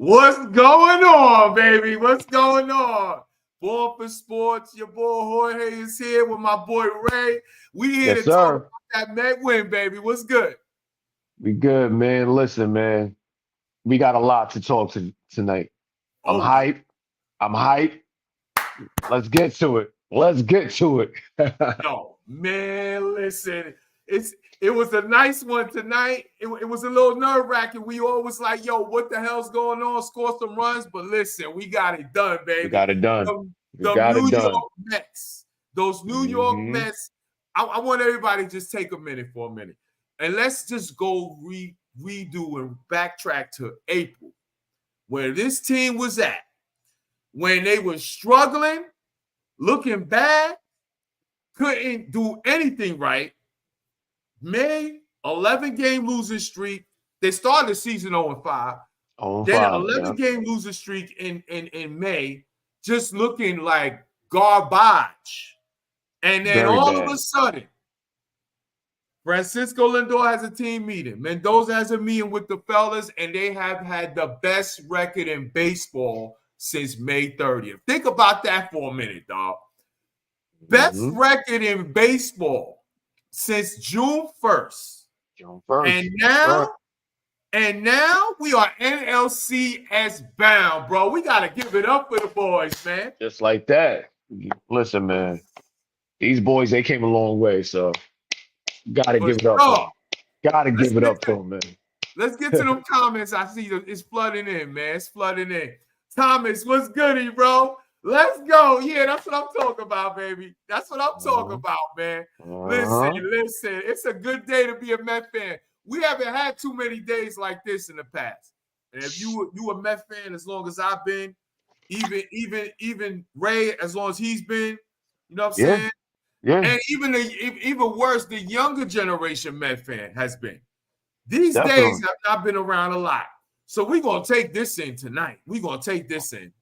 What's going on, baby? What's going on? Born for Sports, your boy Jorge is here with my boy Ray. We here to talk about that Met win, baby. What's good? We good, man. Listen, man. We got a lot to talk to tonight. I'm Oh, yeah. hyped. I'm hyped. Let's get to it. Let's get to it. Yo, man, listen. It was a nice one tonight. It was a little nerve-wracking. We always like, yo, what the hell's going on? Score some runs. But listen, we got it done, We baby. got it done. We The got it New done. York Mets. Those New York hmm Mets. I want everybody to just take a minute for a minute. And let's just go redo and backtrack to April, where this team was at. When they were struggling, looking bad, couldn't do anything right. May 11-game losing streak. They started the season 0-5. On Then an five, yeah. 11-game losing streak in May, just looking like garbage. And then Very all of bad. a sudden, Francisco Lindor has a team meeting. Mendoza has a meeting with the fellas, and they have had the best record in baseball since May 30th. Think about that for a minute, dog. Best Mhm. record in baseball since June 1st. June 1st. And now we are NLCS bound, bro. We got to give it up for the boys, man. Just like that. Listen, man. These boys, they came a long way, so gotta give it up to them. Gotta give it up to them, man. Let's get to them comments. I see it's flooding in, man. It's flooding in. Thomas, what's goody, bro? Let's go. Yeah, that's what I'm talking about, baby. That's what I'm talking about, man. Listen. It's a good day to be a Met fan. We haven't had too many days like this in the past. And if you a Met fan as long as I've been, even Ray as long as he's been, you know what I'm saying? Yeah. And even worse, the younger generation Met fan has been. These Definitely. days have not been around a lot. So we're going to take this in tonight. We're going to take this in.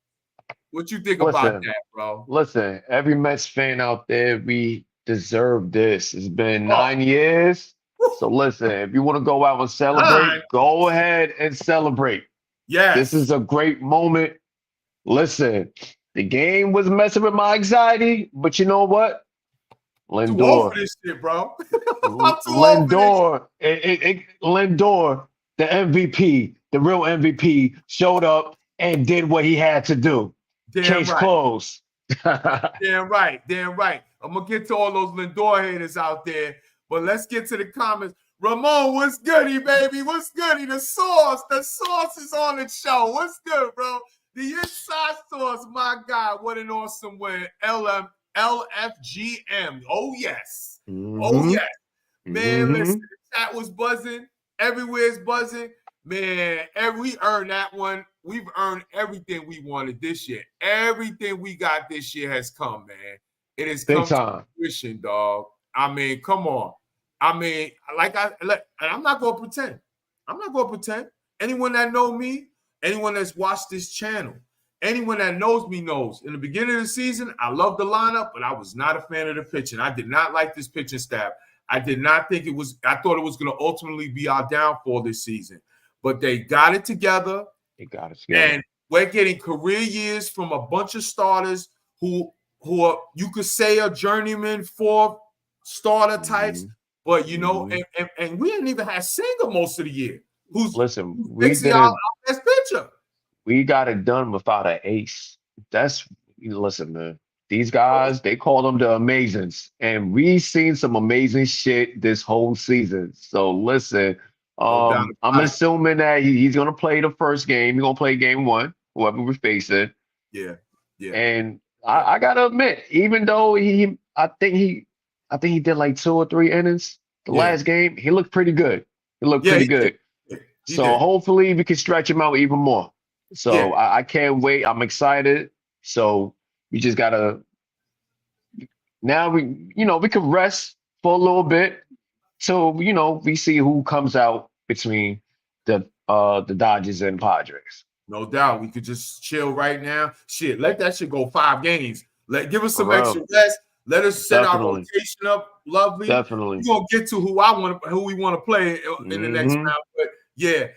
What you think about that, bro? Listen, every Mets fan out there, we deserve this. It's been 9 years. So listen, if you want to go out and celebrate, go ahead and celebrate. Yes. This is a great moment. Listen, the game was messing with my anxiety, but you know what? Lindor. Too old for this shit, bro. Lindor, Lindor, the MVP, the real MVP, showed up and did what he had to do. Case closed. Damn right. I'm going to get to all those Lindor haters out there, but let's get to the comments. Ramon, what's goody, baby? What's goody? The sauce is on the show. What's good, bro? The inside source, my God, what an awesome win. LFGM. Oh, yes. Oh, yes. Man, listen, the chat was buzzing. Everywhere's buzzing. Man, we earned that one. We've earned everything we wanted this year. Everything we got this year has come, man. It has come to fruition, dog. I mean, come on. I mean, I'm not going to pretend. Anyone that know me, anyone that's watched this channel, anyone that knows me knows. In the beginning of the season, I loved the lineup, but I was not a fan of the pitching. I did not like this pitching staff. I did not think it was – I thought it was going to ultimately be our downfall this season. But they got it together. And we're getting career years from a bunch of starters who are, you could say, a journeyman fourth starter types. But, you know, and we didn't even have Singer most of the year. Who's basically our best pitcher. We got it done without an ace. Listen, man. These guys, they call them the Amazings. And we seen some amazing shit this whole season. So, listen, I'm assuming that he's going to play the first game. He's going to play game one, whoever we're facing. Yeah. And I got to admit, even though I think he did like 2 or 3 innings the last game, he looked pretty good. So hopefully we can stretch him out even more. So I can't wait. I'm excited. So we just gotta now we can rest for a little bit. So we see who comes out between the Dodgers and Padres. No doubt. We could just chill right now. Shit, let that shit go 5 games. Give us some extra rest. Let us set our rotation up lovely. Definitely. We're gonna get to who we want to play in the next round. But yeah,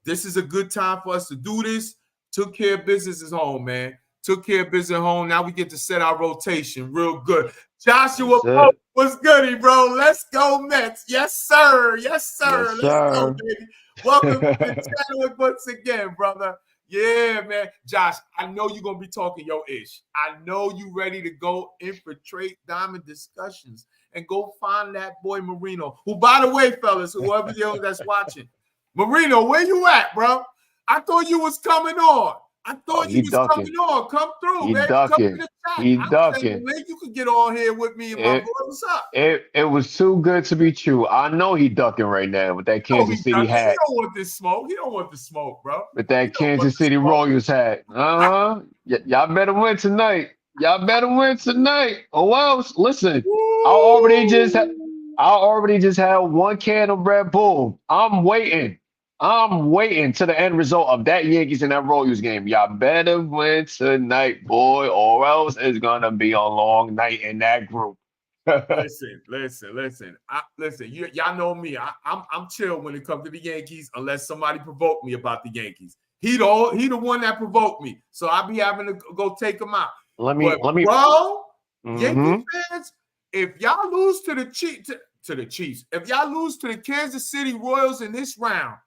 this is a good time for us to do this. Took care of business at home, man. Took care of business at home. Now we get to set our rotation real good. Joshua, what's goody, bro? Let's go, Mets. Yes, sir. Yes, sir. Yes, Let's go, sir. baby. Welcome to the channel once again, brother. Yeah, man. Josh, I know you're going to be talking your ish. I know you ready to go infiltrate Diamond discussions and go find that boy Marino, who, by the way, fellas, whoever that's watching, Marino, where you at, bro? I thought you was coming on. I thought you was coming on. Come through, baby. Come to the chat. He ducking. You could get on here with me and my boy. What's up? It was too good to be true. I know he ducking right now with that Kansas City hat. He don't want this smoke. He don't want the smoke, bro. With that Kansas City Royals hat. Y'all better win tonight. Y'all better win tonight. Oh well, listen. I already just had one can of Red Bull. I'm waiting to the end result of that Yankees and that Royals game. Y'all better win tonight, boy, or else it's gonna be a long night in that group. Listen. Y'all know me. I'm chill when it comes to the Yankees, unless somebody provoke me about the Yankees. He the one that provoked me, so I'll be having to go take him out. Let me, bro. Yankee fans, if y'all lose to the Chiefs, if y'all lose to the Kansas City Royals in this round.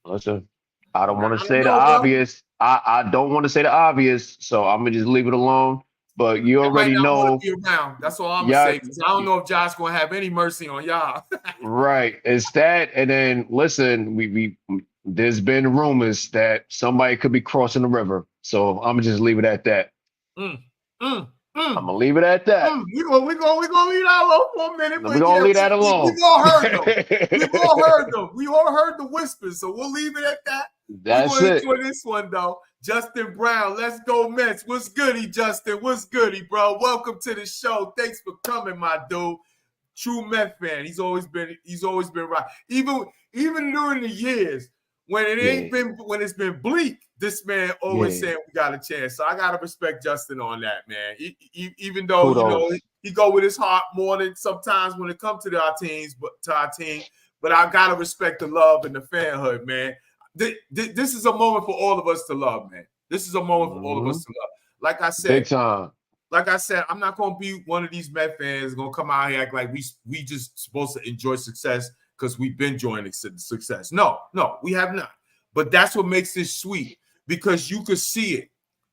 Listen, I don't want to say the obvious. I don't want to say the obvious, so I'm gonna just leave it alone. But you already know. Be around. That's all I'm gonna say. Because I don't know if Josh gonna have any mercy on y'all. Right, it's that, and then listen, we there's been rumors that somebody could be crossing the river, so I'm gonna just leave it at that. I'm gonna leave it at that. We're gonna leave that alone for a minute. We're gonna leave that alone. We all heard them. We've all heard them. We all heard the whispers, so we'll leave it at that. That's we're gonna enjoy this one though. Justin Brown, let's go Mets. What's goody, Justin? What's goody, bro? Welcome to the show. Thanks for coming, my dude. True Met fan. He's always been right. Even during the years when when it's been bleak, this man always saying we got a chance. So I gotta respect Justin on that, man. Even though he go with his heart more than sometimes when it comes to our teams, but I gotta respect the love and the fanhood, man. This is a moment for all of us to love, man. This is a moment for all of us to love. Like I said, big time. Like I said, I'm not gonna be one of these Met fans gonna come out here act like we just supposed to enjoy success because we've been enjoying success. No, we have not. But that's what makes this sweet because you could see it.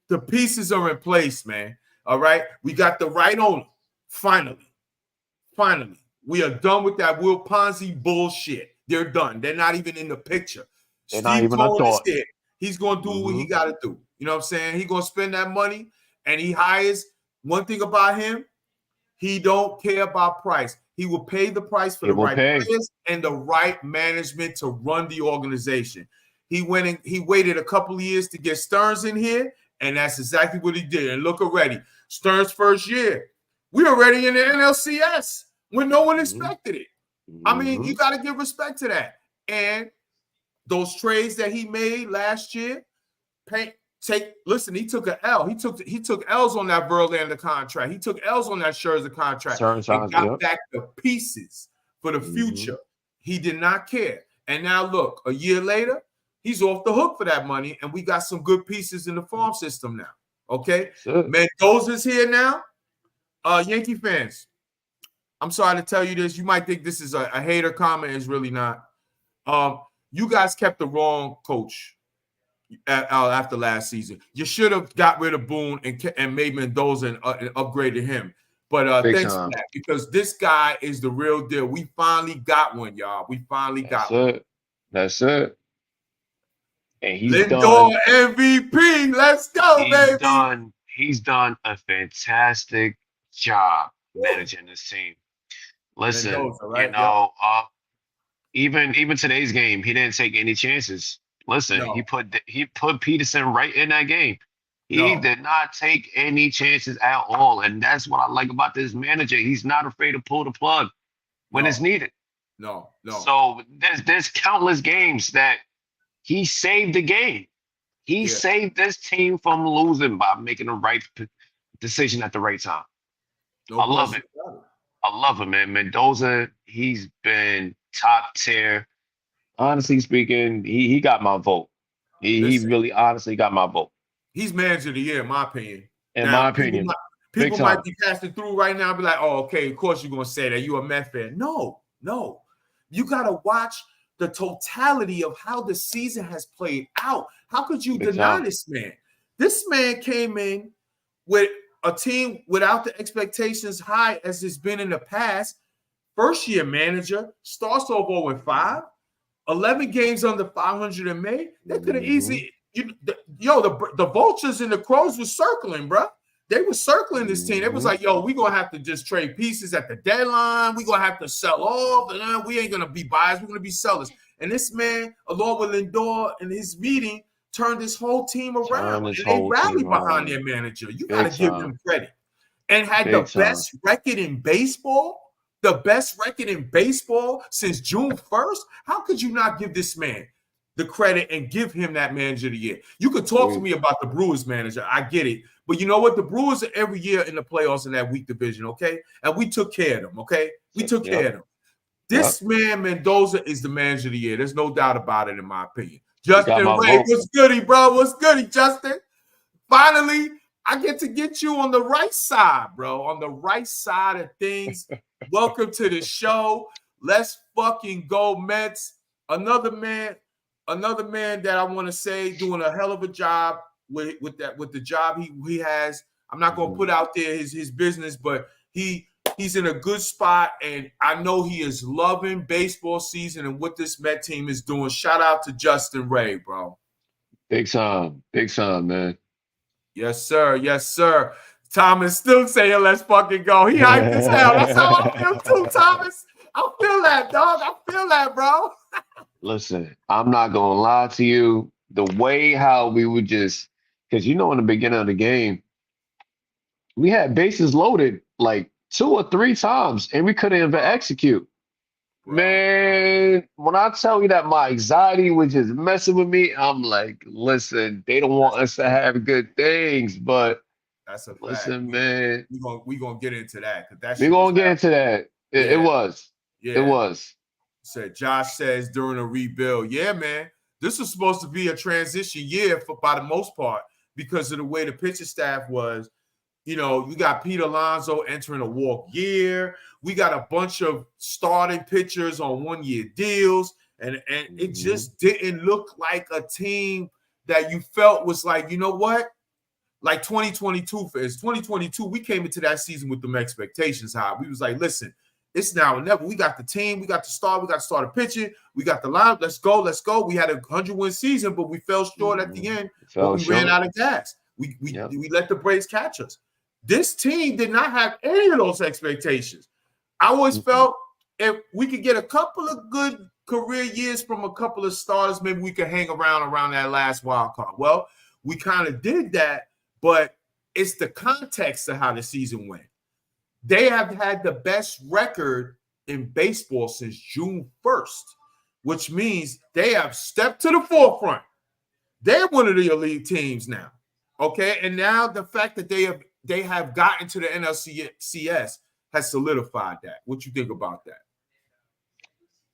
The pieces are in place, man. All right, we got the right owner. Finally, we are done with that Will Ponzi bullshit. They're done. They're not even in the picture. They're not even a thought. He's gonna do what he got to do. You know what I'm saying? He's gonna spend that money, and he hires. One thing about him, he don't care about price. He will pay the price for the right players and the right management to run the organization. He waited a couple of years to get Stearns in here, and that's exactly what he did. And look already, Stearns' first year, we were already in the NLCS when no one expected it. I mean, you got to give respect to that. And those trades that he made last year, listen, he took an L. He took L's on that Verlander contract. He took L's on that Scherzer contract and got back the pieces for the future. He did not care. And now look, a year later, he's off the hook for that money, and we got some good pieces in the farm system now. Okay? Mendoza's here now. Yankee fans, I'm sorry to tell you this. You might think this is a hater comment. It's really not. You guys kept the wrong coach after last season. You should have got rid of Boone and made Mendoza and upgraded him. But thanks for that, because this guy is the real deal. We finally got one, y'all. We finally got one. That's it. And he's Lindor done. MVP. Let's go, baby. He's done a fantastic job managing this team. Listen, Mendoza, right? Even today's game, he didn't take any chances. Listen, he put Peterson right in that game. He did not take any chances at all, and that's what I like about this manager. He's not afraid to pull the plug when it's needed. No. So there's countless games that he saved the game. He saved this team from losing by making the right decision at the right time. I love it. I love him, man. Mendoza, he's been top tier. Honestly speaking, he got my vote. He Listen, really honestly got my vote. he's manager of the year, in my opinion. In Now, my opinion, big people might time. be passing through right now and be like, oh, okay, of course you're going to say that. You're a Met fan. No. You got to watch the totality of how the season has played out. How could you Big deny time. this man? This man came in with a team without the expectations high as it's been in the past. First year manager, starts off 0-5, 11 games under 500 in May. They could have easily, the Vultures and the Crows were circling, bro. They were circling this team. It was like, yo, we're going to have to just trade pieces at the deadline. We're going to have to sell off. And we ain't going to be buyers. We're going to be sellers. And this man, along with Lindor in his meeting, turned this whole team around. And they rallied behind their manager. You got to give them credit. And had the best record in baseball. The best record in baseball since June 1st. How could you not give this man the credit and give him that manager of the year? You could talk to me about the Brewers manager. I get it. But you know what? The Brewers are every year in the playoffs in that weak division, okay? And we took care of them, okay? We took care of them. This man, Mendoza, is the manager of the year. There's no doubt about it, in my opinion. Justin Ray, what's goody, bro? What's goody, Justin? Finally, I get to get you on the right side, bro. On the right side of things. Welcome to the show. Let's fucking go, Mets. Another man that I want to say doing a hell of a job with the job he has. I'm not gonna put out there his business, but he's in a good spot, and I know he is loving baseball season and what this Met team is doing. Shout out to Justin Ray, bro. Big time, man. Yes, sir. Yes, sir. Thomas still saying, let's fucking go. He hyped as hell. That's how I feel too, Thomas. I feel that, dog. I feel that, bro. Listen, I'm not going to lie to you. The way how we would just, because in the beginning of the game, we had bases loaded like 2 or 3 times, and we couldn't even execute. Man, when I tell you that my anxiety was just messing with me, I'm like, listen, they don't want us to have good things, but that's a fact. Listen, man. We're gonna get into that. We're gonna get into that. It was. Yeah. It was. Said Josh says during a rebuild. Yeah, man. This was supposed to be a transition year by the most part because of the way the pitching staff was. You got Pete Alonso entering a walk year. We got a bunch of starting pitchers on 1-year deals. And it just didn't look like a team that you felt was like, you know what? Like 2022, for 2022, we came into that season with them expectations high. We was like, listen, it's now or never. We got the team. We got the star. We got to start a pitching. We got the lineup. Let's go. We had a 100-win season, but we fell short at the end. We ran out of gas. We let the Braves catch us. This team did not have any of those expectations. I always felt if we could get a couple of good career years from a couple of starters, maybe we could hang around that last wild card. Well, we kind of did that, but it's the context of how the season went. They have had the best record in baseball since June 1st, which means they have stepped to the forefront. They're one of the elite teams now. Okay. And now the fact that they have gotten to the NLCS has solidified that. What you think about that?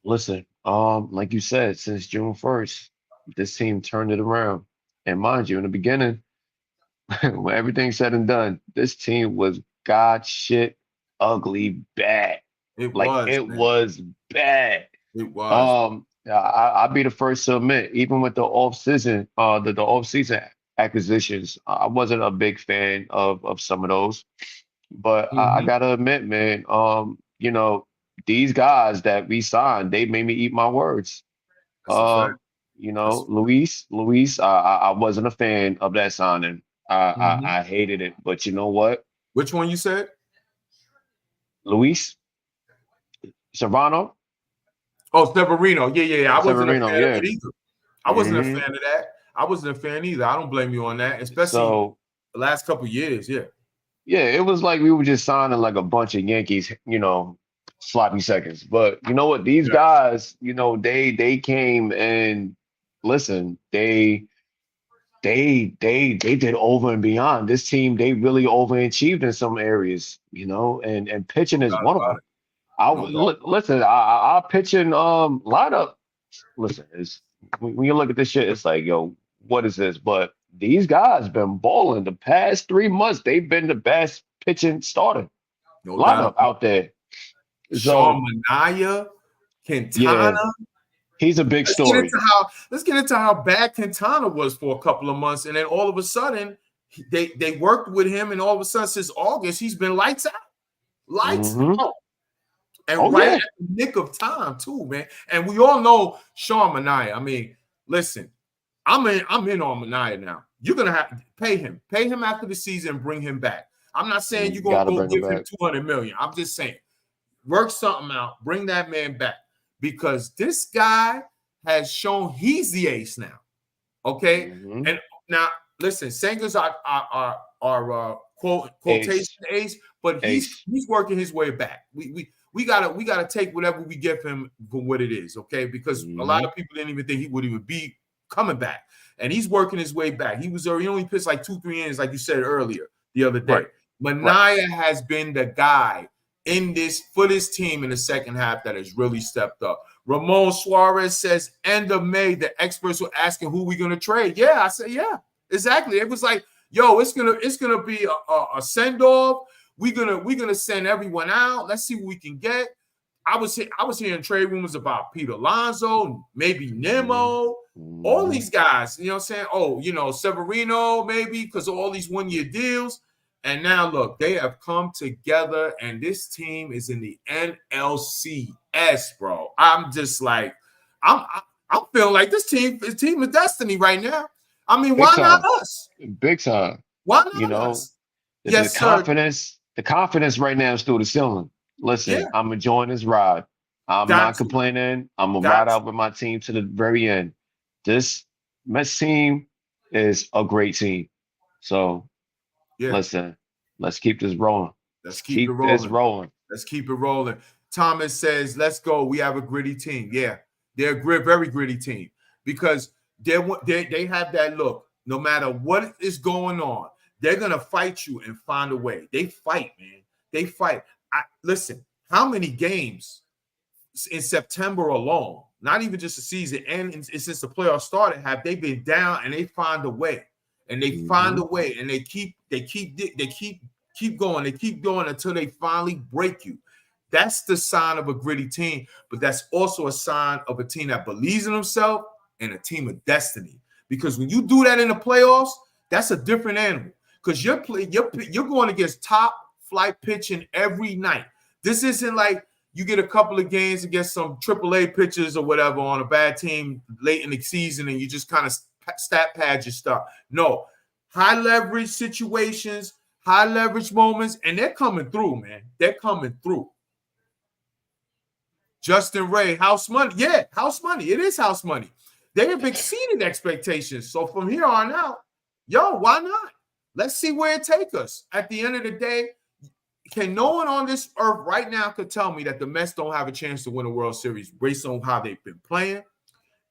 Listen, like you said, since June 1st, this team turned it around. And mind you, in the beginning, when everything's said and done, this team was god shit ugly bad. It was bad. It was. I'll be the first to admit, even with the off-season, the off-season acquisitions, I wasn't a big fan of some of those. But I gotta admit, man, these guys that we signed, they made me eat my words. Luis, I wasn't a fan of that signing. I hated it, but you know what? Which one you said? Luis Serrano. Oh, Severino. Yeah. I wasn't a fan of it either. I wasn't a fan of that. I wasn't a fan either. I don't blame you on that, especially the last couple of years. Yeah. Yeah, it was like we were just signing like a bunch of Yankees, sloppy seconds. But you know what? These guys, they came and listen, they did over and beyond. This team, they really overachieved in some areas, and pitching is one of them. Our pitching lineup. Listen, when you look at this shit, it's like, yo, what is this? But these guys been balling the past 3 months. They've been the best pitching starter No doubt lineup about out there. Sean So Manaea, Quintana. yeah, he's a big story. Let's get into how bad Quintana was for a couple of months, and then all of a sudden they worked with him, and all of a sudden since August he's been lights out, out, and right at the nick of time too, man. And we all know Sean Manaea. I mean, listen, I'm in on Manaea now. You're gonna have to pay him after the season and bring him back. I'm not saying you're gonna go give him $200 million. I'm just saying work something out, bring that man back, because this guy has shown he's the ace now. Okay, and now listen, Sanger's our quotation ace, but he's working his way back. We gotta take whatever we give him for what it is, okay? Because a lot of people didn't even think he would even be coming back, and he's working his way back. He only pitched like 2-3 innings, like you said earlier the other day. Manaea has been the guy for this team in the second half that has really stepped up. Ramon Suarez says, end of May, the experts were asking who we gonna trade. Yeah, I said, yeah, exactly. It was like, yo, it's gonna be a send-off. We're gonna send everyone out. Let's see what we can get. I was hearing trade rumors about Pete Alonso, maybe Nemo, all these guys. You know what I'm saying? Oh, Severino maybe, because of all these one-year deals. And now look, they have come together, and this team is in the NLCS, bro. I'm just like, I'm feeling like this team is team of destiny right now. I mean, why not us? Big time. Why not us? Yes, the confidence right now is through the ceiling. Listen, I'm enjoying this ride. I'm not complaining. I'm gonna ride out with my team to the very end. This Mets team is a great team. So listen, let's keep this rolling. Let's keep this rolling. Let's keep it rolling. Thomas says, let's go. We have a gritty team. Yeah, they're a very gritty team because they have that look. No matter what is going on, they're going to fight you and find a way. They fight, man. They fight. Listen, how many games in September alone, not even just the season, and since the playoffs started, have they been down and they find a way? And they find a way, and they keep going. They keep going until they finally break you. That's the sign of a gritty team, but that's also a sign of a team that believes in themselves and a team of destiny. Because when you do that in the playoffs, that's a different animal. Because you're going against top flight pitching every night. This isn't like you get a couple of games against some AAA pitchers or whatever on a bad team late in the season, and you just kind of stat pad your stuff. No, high leverage situations, high leverage moments, and they're coming through, man. They're coming through. Justin Ray, house money. Yeah, house money. It is house money. They have exceeded expectations. So from here on out, why not? Let's see where it takes us. At the end of the day, can no one on this earth right now could tell me that the Mets don't have a chance to win a World Series based on how they've been playing?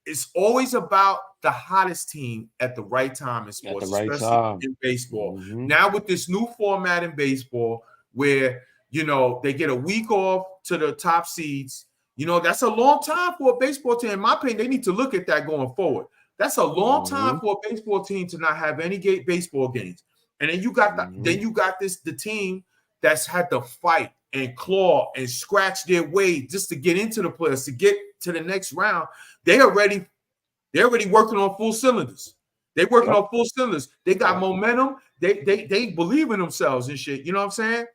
It's always about the hottest team at the right time in sports, especially in baseball. Now with this new format in baseball where, they get a week off to the top seeds, that's a long time for a baseball team. In my opinion, they need to look at that going forward. That's a long time for a baseball team to not have any baseball games. And then you got the team that's had to fight and claw and scratch their way just to get into the playoffs, to get to the next round. They're already working on full cylinders. They're working on full cylinders. They got momentum. They believe in themselves and shit. You know what I'm saying?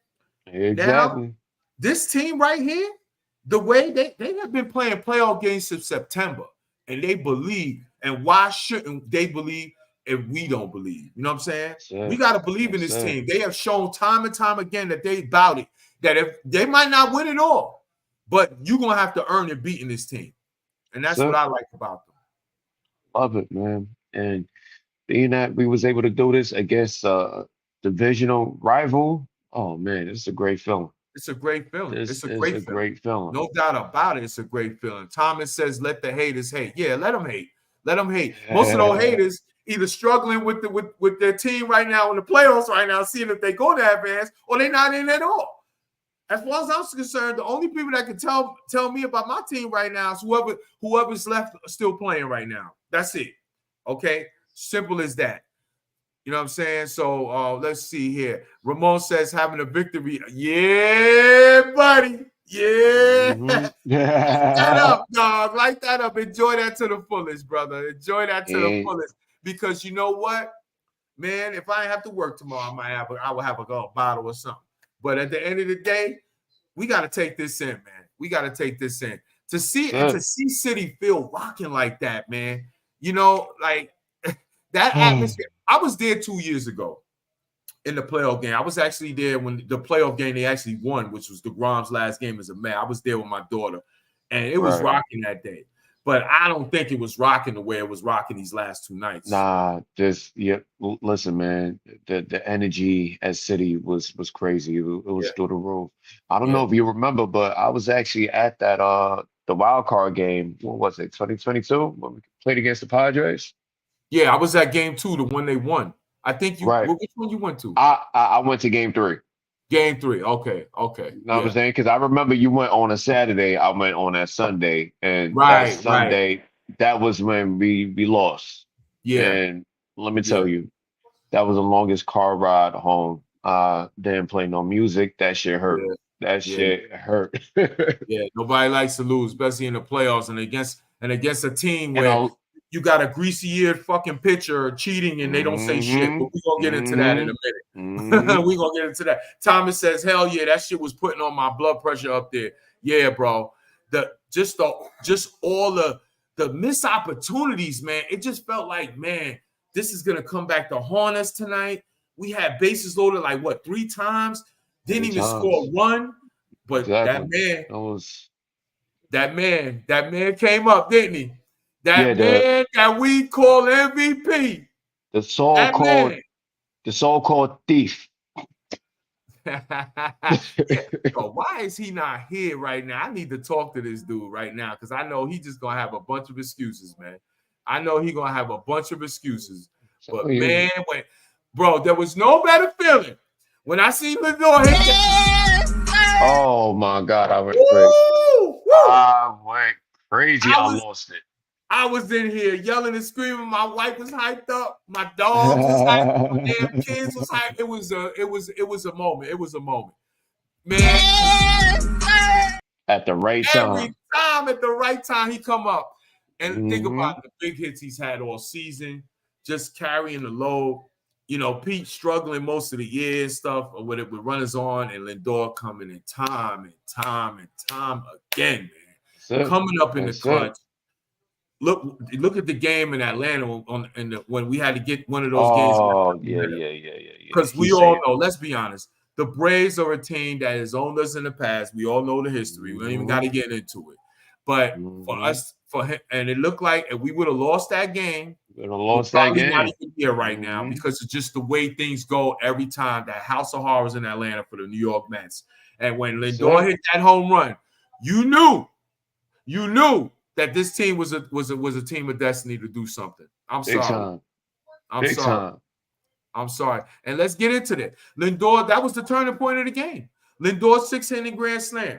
Exactly. Now, this team right here, the way they have been playing playoff games since September, and they believe. And why shouldn't they believe if we don't believe? You know what I'm saying? We got to believe in this team. They have shown time and time again that they about it. That if they might not win it all, but you're going to have to earn it beating this team. And that's what I like about them. Love it, man. And being that we was able to do this against a divisional rival, oh, man, it's a great feeling. It's a great feeling. It's a great feeling. No doubt about it. It's a great feeling. Thomas says, let the haters hate. Yeah, let them hate. Let them hate. Most of those haters either struggling with their team right now in the playoffs right now, seeing if they go to advance, or they're not in at all. As far as I'm concerned, the only people that can tell me about my team right now is whoever's left still playing right now. That's it. Okay. Simple as that. You know what I'm saying? So let's see here. Ramon says having a victory. Yeah, buddy. Yeah. Light that up, dog. Light that up. Enjoy that to the fullest, brother. Enjoy that to the fullest. Because you know what? Man, if I have to work tomorrow, I will have a bottle or something. But at the end of the day, we got to take this in, man. We got to take this in. To see Citi Field rocking like that, man. You know, like that atmosphere. I was there 2 years ago in the playoff game. I was actually there when the playoff game they actually won, which was DeGrom's last game as a man. I was there with my daughter, and it was rocking that day. But I don't think it was rocking the way it was rocking these last 2 nights. Nah, listen, man. The energy at Citi was crazy. It was through the roof. I don't know if you remember, but I was actually at that the wild card game. What was it? 2022 when we played against the Padres. Yeah, I was at game 2, the one they won. I think you. Right. Which one you went to? I went to game 3. Game 3. Okay. You know what I'm saying? Because I remember you went on a Saturday. I went on that Sunday, and that Sunday, that was when we lost. Yeah. And let me tell you, that was the longest car ride home. Didn't play no music. That shit hurt. That shit hurt. Nobody likes to lose, especially in the playoffs and against a team where you got a greasy-eared fucking pitcher cheating and they don't say shit. But we're going to get into that in a minute. We're going to get into that. Thomas says, hell yeah, that shit was putting on my blood pressure up there. Yeah, bro. Just all the missed opportunities, man. It just felt like, man, this is going to come back to haunt us tonight. We had bases loaded like, 3 times? Didn't even score 1. But that man came up, didn't he? That man that we call MVP. The so-called thief. Bro, why is he not here right now? I need to talk to this dude right now because I know he's just gonna have a bunch of excuses, man. I know he's gonna have a bunch of excuses. But man, there was no better feeling when I see Lindor hit that. Oh my God, I went crazy. I went crazy. I lost it. I was in here yelling and screaming. My wife was hyped up. My dogs was hyped. My damn kids was hyped. It was a moment. It was a moment. Man. At the right time. Every time at the right time he come up. And think about the big hits he's had all season, just carrying the load. You know, Pete struggling most of the year and stuff with runners on, and Lindor coming in time and time and time again, man. Coming up in the clutch. Look at the game in Atlanta when we had to get one of those games. Oh, yeah. Because we all know, let's be honest, the Braves are a team that has owned us in the past. We all know the history. We don't even got to get into it. But for him, and it looked like if we would have lost that game, not even here right now because it's just the way things go every time. That House of Horrors in Atlanta for the New York Mets. And when Lindor hit that home run, you knew that this team was a team of destiny to do something. I'm sorry. I'm sorry. And let's get into that. Lindor, that was the turning point of the game. Lindor's 6-inning grand slam.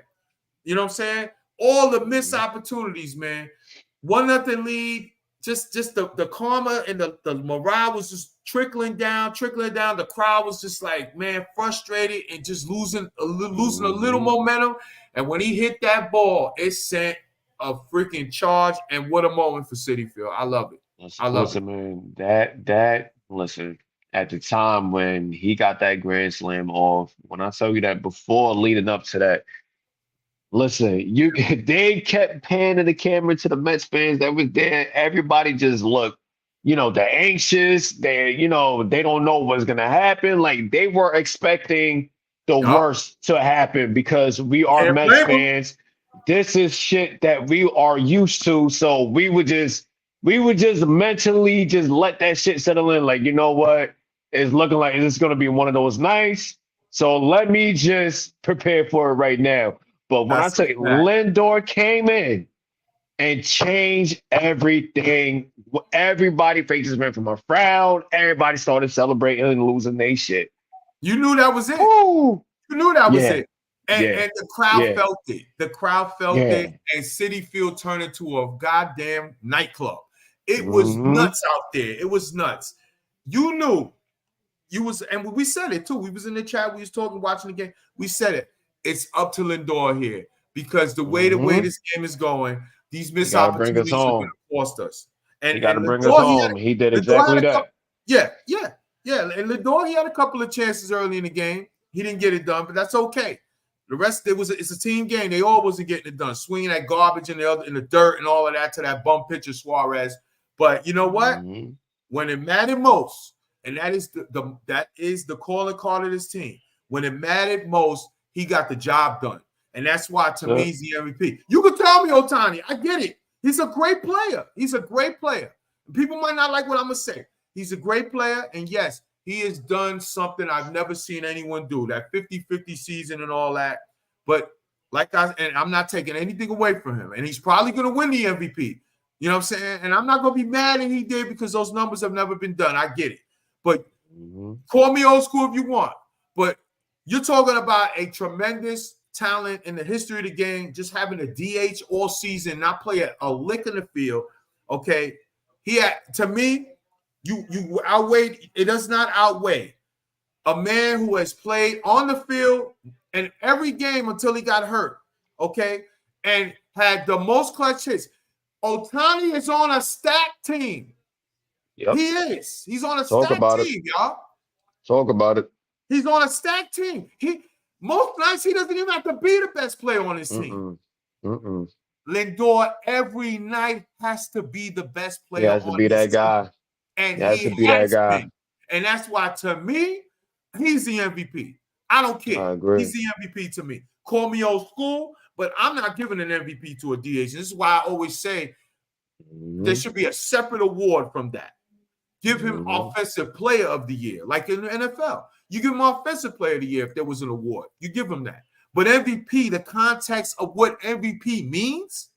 You know what I'm saying? All the missed opportunities, man. 1-0 lead. Just the karma and the morale was just trickling down. The crowd was just like, man, frustrated and just losing a little momentum. And when he hit that ball, it sent a freaking charge, and what a moment for Citi Field. I love it. Listen, man, listen, at the time when he got that grand slam off, when I tell you that before leading up to that, listen, they kept panning the camera to the Mets fans that was there. Everybody just looked, they're anxious. They don't know what's gonna happen. Like they were expecting the worst to happen because we are Mets fans. This is shit that we are used to. So we would just mentally just let that shit settle in. Like, you know what? It's looking like it's going to be one of those nights. So let me just prepare for it right now. But when I tell you, Lindor came in and changed everything. Everybody faces went from a frown. Everybody started celebrating and losing their shit. You knew that was it. Ooh. You knew that was it. And the crowd felt it. The crowd felt it, and Citi Field turned into a goddamn nightclub. It was nuts out there. It was nuts. You knew. And we said it too. We was in the chat. We was talking, watching the game. We said it. It's up to Lindor here because the way this game is going, these missed opportunities are going to cost us. And he got to bring Lindor, us home. He did exactly that. Yeah. And Lindor, he had a couple of chances early in the game. He didn't get it done, but that's okay. The rest, it's a team game. They all wasn't getting it done. Swinging that garbage in the dirt and all of that to that bum pitcher Suarez. But you know what? When it mattered most, and that is the calling card of this team. When it mattered most, he got the job done. And that's why, to me, he's the MVP. You can tell me, Ohtani. I get it. He's a great player. People might not like what I'm going to say. He's a great player. And, yes, he has done something I've never seen anyone do, that 50-50 season and all that. But, I'm not taking anything away from him. And he's probably going to win the MVP. You know what I'm saying? And I'm not going to be mad that he did because those numbers have never been done. I get it. But call me old school if you want. But you're talking about a tremendous talent in the history of the game, just having a DH all season, not play a lick in the field. Okay. To me, you outweighed, it does not outweigh a man who has played on the field in every game until he got hurt. Okay. And had the most clutch hits. Ohtani is on a stacked team. Yep. He is. He's on a stacked team, y'all. Talk about it. He's on a stacked team. Most nights he doesn't even have to be the best player on his team. Lindor every night has to be the best player. He has to be that guy. And he has to be that guy. And that's why, to me, he's the MVP. I don't care. I agree. He's the MVP to me. Call me old school, but I'm not giving an MVP to a DH. This is why I always say there should be a separate award from that. Give him Offensive Player of the Year, like in the NFL. You give him Offensive Player of the Year if there was an award. You give him that. But MVP, the context of what MVP means,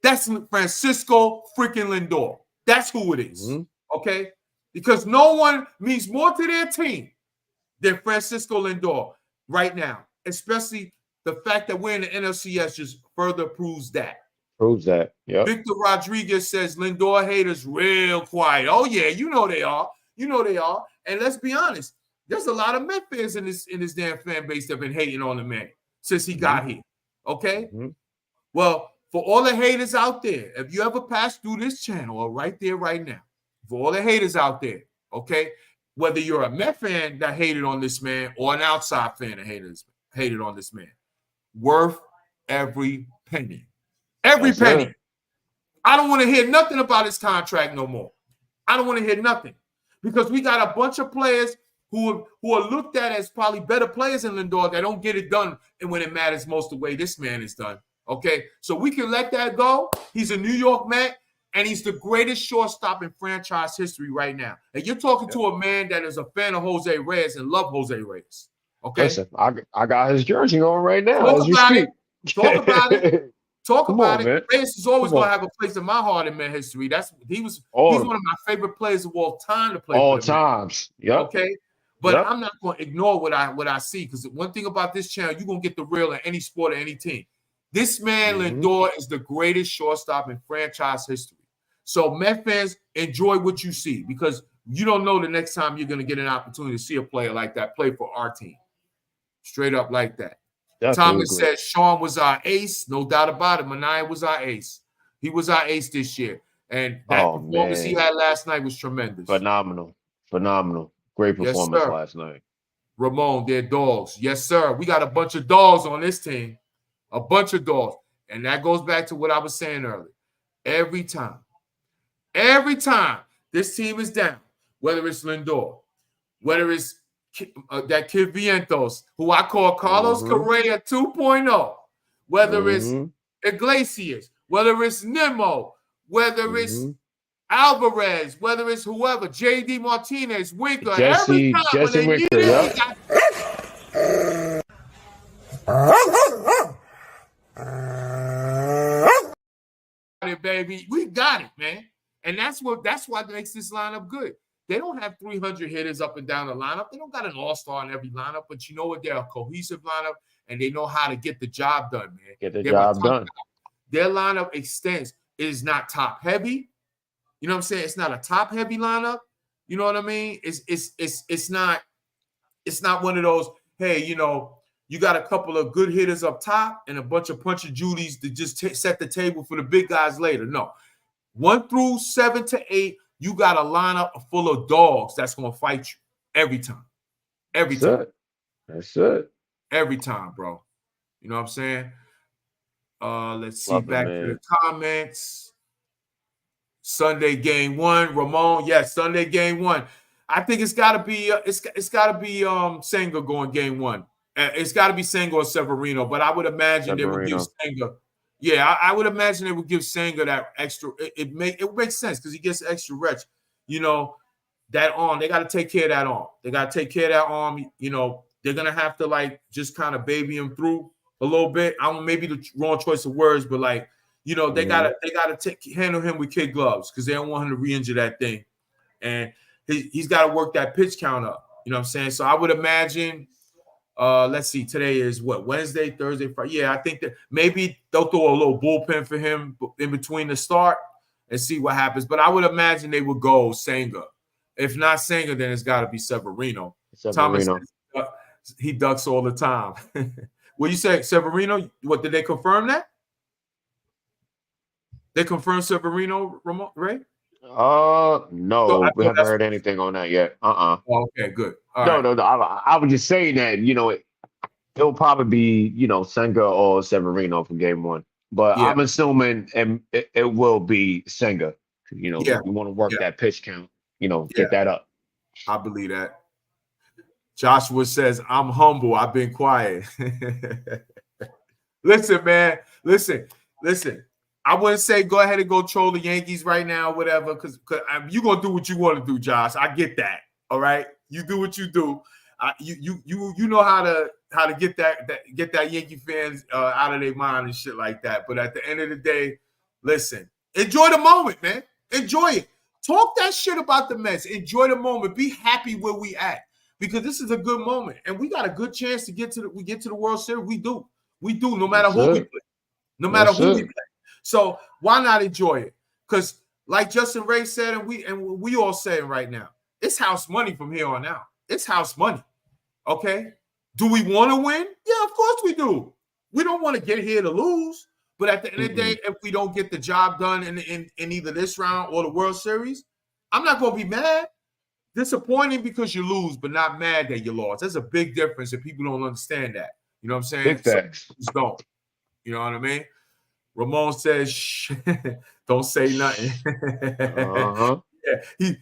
that's Francisco freaking Lindor. That's who it is, okay? Because no one means more to their team than Francisco Lindor right now, especially the fact that we're in the NLCS just further proves that. Yeah. Victor Rodriguez says Lindor haters real quiet. Oh, yeah, you know they are. And let's be honest, there's a lot of Met fans in this damn fan base that have been hating on the man since he got here. Okay? Well, for all the haters out there, if you ever pass through this channel or right there, right now, for all the haters out there, okay, whether you're a Met fan that hated on this man or an outside fan that hated on this man, worth every penny. Every penny. I don't want to hear nothing about his contract no more. I don't want to hear nothing because we got a bunch of players who are looked at as probably better players than Lindor that don't get it done and when it matters most the way this man is done. Okay, so we can let that go. He's a New York Met, and he's the greatest shortstop in franchise history right now. And you're talking to a man that is a fan of Jose Reyes and love Jose Reyes. Okay, listen, I got his jersey on right now as you speak. Talk about it. Talk about it. Reyes is always going to have a place in my heart in Met history. He's one of my favorite players of all time to play. All times. Yep. Okay. But I'm not going to ignore what I see because one thing about this channel, you're going to get the real in any sport or any team. This man, Lindor, is the greatest shortstop in franchise history. So Met fans, enjoy what you see because you don't know the next time you're going to get an opportunity to see a player like that play for our team. Straight up like that. Thomas says Sean was our ace. No doubt about it. Manaea was our ace. He was our ace this year. And that performance he had last night was tremendous. Phenomenal. Great performance last night. Ramon, they're dogs. Yes, sir. We got a bunch of dogs on this team. A bunch of dogs. And that goes back to what I was saying earlier. Every time this team is down, whether it's Lindor, whether it's that kid Vientos, who I call Carlos Correa 2.0, whether it's Iglesias, whether it's Nimmo, whether it's Alvarez, whether it's whoever, JD Martinez, Winker, every time Jesse when they baby, we got it, man. And that's why it makes this lineup good. They don't have 300 hitters up and down the lineup. They don't got an all-star in every lineup, but you know what? They're a cohesive lineup, and they know how to get the job done, man. Get the job done. Their lineup extends. It is not top-heavy. You know what I'm saying? It's not a top heavy lineup. You know what I mean? It's not one of those, hey, you know, you got a couple of good hitters up top and a bunch of puncher Judies to just set the table for the big guys later. No. 1 through 7 to 8, you got a lineup full of dogs that's going to fight you every time. Every time. That's it. Every time, bro. You know what I'm saying? Let's see. Love it, Back to man. the comments. Sunday game 1, Ramon. Yes, Sunday game 1. I think it's got to be Senga going game 1. It's got to be Senga or Severino, but I would imagine they would give Senga. Yeah, I would imagine they would give Senga that extra. It makes sense because he gets extra reps. You know, that arm, they got to take care of that arm. They got to take care of that arm. You know, they're gonna have to like just kind of baby him through a little bit. I don't maybe the wrong choice of words, but like, you know, they gotta handle him with kid gloves because they don't want him to re-injure that thing. And he's got to work that pitch count up. You know what I'm saying? So I would imagine, let's see, today is what, Wednesday, Thursday, Friday. Yeah, I think that maybe they'll throw a little bullpen for him in between the start and see what happens. But I would imagine they would go Senga. If not Senga, then it's got to be Severino. Thomas says, he ducks all the time. What you say, Severino? What, did they confirm that? They confirmed Severino, Ray? No, we haven't heard anything on that yet. Oh, okay, good. No. I was just saying that, you know, it'll probably be, you know, Senga or Severino for game 1. But I'm assuming it will be Senga. You know, you want to work that pitch count, you know, get that up. I believe that. Joshua says, I'm humble. I've been quiet. Listen, man. Listen. I wouldn't say go ahead and go troll the Yankees right now, whatever, because you're going to do what you want to do, Josh. I get that. All right? You do what you do. You know how to get that Yankee fans out of their mind and shit like that. But at the end of the day, listen, enjoy the moment, man. Enjoy it. Talk that shit about the Mets. Enjoy the moment. Be happy where we at, because this is a good moment, and we got a good chance to get to the World Series. We do, no matter who we play. No matter who we play. So why not enjoy it? Because like Justin Ray said, and we all saying right now, it's house money from here on out. It's house money. Okay. Do we want to win? Yeah, of course we do. We don't want to get here to lose. But at the end of the day, if we don't get the job done in either this round or the World Series, I'm not going to be mad. Disappointing because you lose, but not mad that you lost. There's a big difference, and people don't understand that. You know what I'm saying? Big facts. Just don't. You know what I mean? Ramon says, shh, don't say nothing.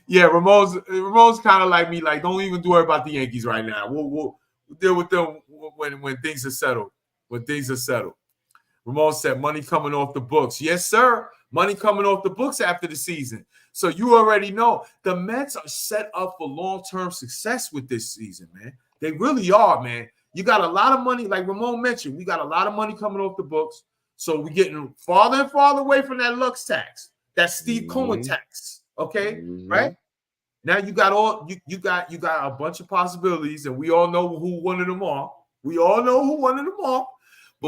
Ramon's kind of like me, like, don't even worry about the Yankees right now. We'll deal with them when things are settled. When things are settled. Ramon said, money coming off the books. Yes, sir. Money coming off the books after the season. So you already know the Mets are set up for long-term success with this season, man. They really are, man. You got a lot of money, like Ramon mentioned. We got a lot of money coming off the books. So we're getting farther and farther away from that Lux tax, that Steve Cohen tax. Okay, right? Now you got you got a bunch of possibilities, and we all know who one of them are. But